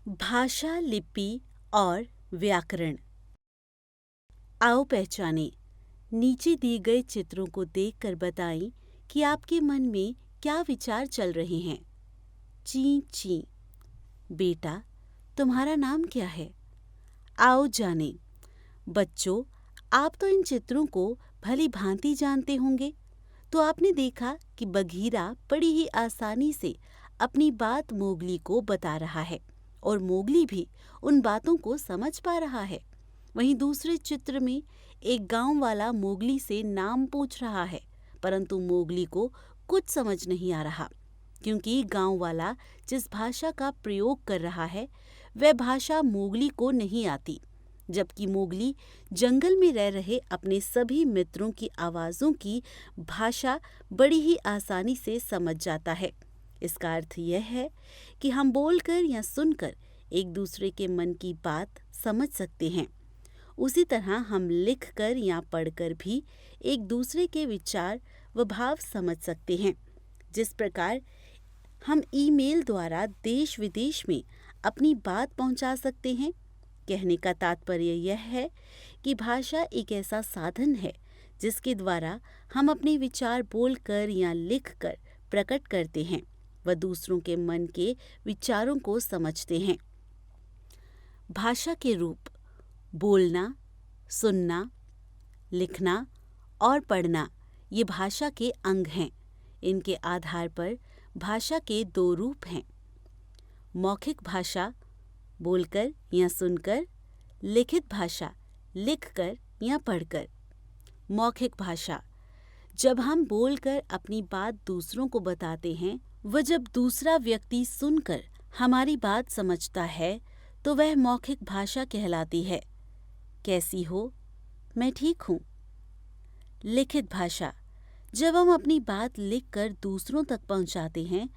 भाषा, लिपि और व्याकरण। आओ पहचानें। नीचे दिए गए चित्रों को देखकर बताएं कि आपके मन में क्या विचार चल रहे हैं। ची ची। बेटा, तुम्हारा नाम क्या है? आओ जानें। बच्चों, आप तो इन चित्रों को भली भांति जानते होंगे। तो आपने देखा कि बघीरा बड़ी ही आसानी से अपनी बात मोगली को बता रहा है और मोगली भी उन बातों को समझ पा रहा है। वहीं दूसरे चित्र में एक गांव वाला मोगली से नाम पूछ रहा है, परंतु मोगली को कुछ समझ नहीं आ रहा, क्योंकि गांव वाला जिस भाषा का प्रयोग कर रहा है वह भाषा मोगली को नहीं आती, जबकि मोगली जंगल में रह रहे अपने सभी मित्रों की आवाज़ों की भाषा बड़ी ही आसानी से समझ जाता है। इसका अर्थ यह है कि हम बोलकर या सुनकर एक दूसरे के मन की बात समझ सकते हैं। उसी तरह हम लिखकर या पढ़कर भी एक दूसरे के विचार व भाव समझ सकते हैं। जिस प्रकार हम ईमेल द्वारा देश विदेश में अपनी बात पहुंचा सकते हैं। कहने का तात्पर्य यह है कि भाषा एक ऐसा साधन है जिसके द्वारा हम अपने विचार बोलकर या लिखकर प्रकट करते हैं व दूसरों के मन के विचारों को समझते हैं। भाषा के रूप बोलना, सुनना, लिखना और पढ़ना ये भाषा के अंग हैं। इनके आधार पर भाषा के दो रूप हैं। मौखिक भाषा बोलकर या सुनकर, लिखित भाषा लिखकर या पढ़कर। मौखिक भाषा जब हम बोलकर अपनी बात दूसरों को बताते हैं व जब दूसरा व्यक्ति सुनकर हमारी बात समझता है तो वह मौखिक भाषा कहलाती है। कैसी हो? मैं ठीक हूँ। लिखित भाषा जब हम अपनी बात लिखकर दूसरों तक पहुँचाते हैं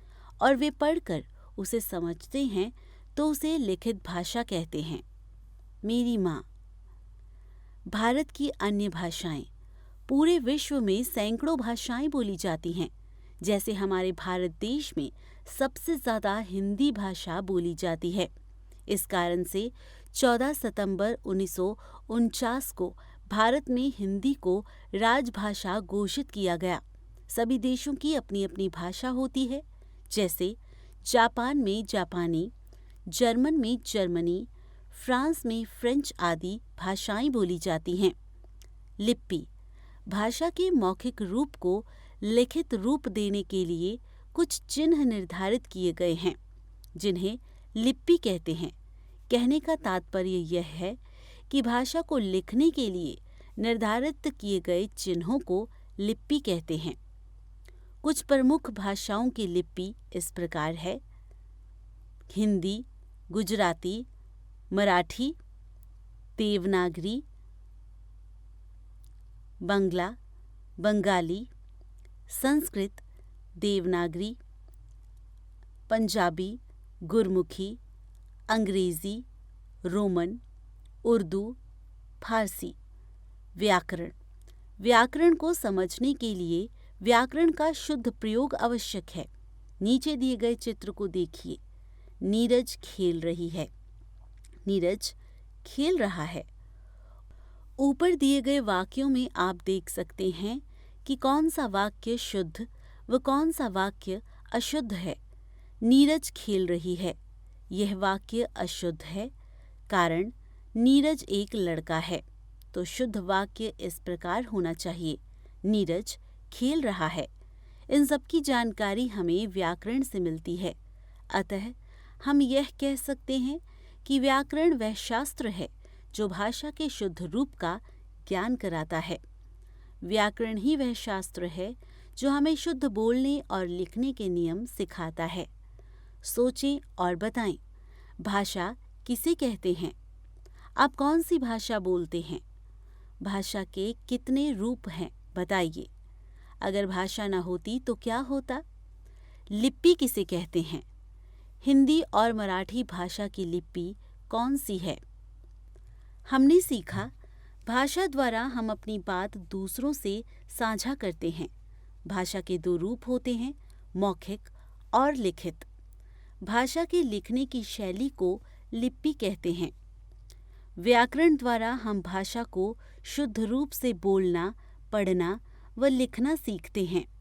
और वे पढ़कर उसे समझते हैं तो उसे लिखित भाषा कहते हैं। मेरी माँ। भारत की अन्य भाषाएं। पूरे विश्व में सैकड़ों भाषाएं बोली जाती हैं। जैसे हमारे भारत देश में सबसे ज़्यादा हिंदी भाषा बोली जाती है। इस कारण से 14 सितंबर 1949 को भारत में हिंदी को राजभाषा घोषित किया गया। सभी देशों की अपनी अपनी भाषा होती है, जैसे जापान में जापानी, जर्मन में जर्मनी, फ्रांस में फ्रेंच आदि भाषाएं बोली जाती हैं। लिपि भाषा के मौखिक रूप को लिखित रूप देने के लिए कुछ चिन्ह निर्धारित किए गए हैं, जिन्हें लिपि कहते हैं। कहने का तात्पर्य यह है कि भाषा को लिखने के लिए निर्धारित किए गए चिन्हों को लिपि कहते हैं। कुछ प्रमुख भाषाओं की लिपि इस प्रकार है: हिंदी, गुजराती, मराठी, देवनागरी, बंगला, बंगाली, संस्कृत, देवनागरी, पंजाबी, गुरमुखी, अंग्रेजी, रोमन, उर्दू, फारसी। व्याकरण व्याकरण को समझने के लिए व्याकरण का शुद्ध प्रयोग आवश्यक है। नीचे दिए गए चित्र को देखिए। नीरज खेल रही है। नीरज खेल रहा है। ऊपर दिए गए वाक्यों में आप देख सकते हैं कि कौन सा वाक्य शुद्ध व कौन सा वाक्य अशुद्ध है। नीरज खेल रही है। यह वाक्य अशुद्ध है, कारण नीरज एक लड़का है। तो शुद्ध वाक्य इस प्रकार होना चाहिए: नीरज खेल रहा है। इन सब की जानकारी हमें व्याकरण से मिलती है। अतः हम यह कह सकते हैं कि व्याकरण वह शास्त्र है जो भाषा के शुद्ध रूप का ज्ञान कराता है। व्याकरण ही वह शास्त्र है जो हमें शुद्ध बोलने और लिखने के नियम सिखाता है। सोचें और बताएं, भाषा किसे कहते हैं? आप कौन सी भाषा बोलते हैं? भाषा के कितने रूप हैं, बताइए। अगर भाषा न होती तो क्या होता? लिपि किसे कहते हैं? हिंदी और मराठी भाषा की लिपि कौन सी है? हमने सीखा, भाषा द्वारा हम अपनी बात दूसरों से साझा करते हैं। भाषा के दो रूप होते हैं, मौखिक और लिखित। भाषा के लिखने की शैली को लिपि कहते हैं। व्याकरण द्वारा हम भाषा को शुद्ध रूप से बोलना, पढ़ना व लिखना सीखते हैं।